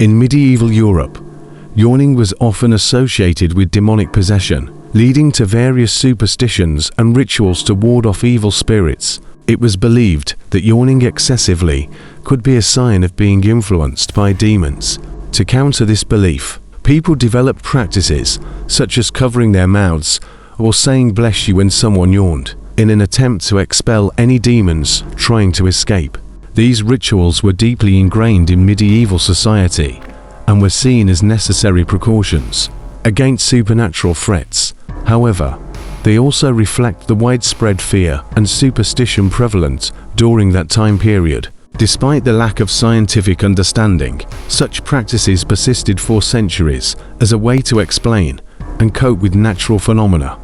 In medieval Europe, yawning was often associated with demonic possession, leading to various superstitions and rituals to ward off evil spirits. It was believed that yawning excessively could be a sign of being influenced by demons. To counter this belief, people developed practices such as covering their mouths or saying "bless you" when someone yawned, in an attempt to expel any demons trying to escape. These rituals were deeply ingrained in medieval society and were seen as necessary precautions against supernatural threats. However, they also reflect the widespread fear and superstition prevalent during that time period. Despite the lack of scientific understanding, such practices persisted for centuries as a way to explain and cope with natural phenomena.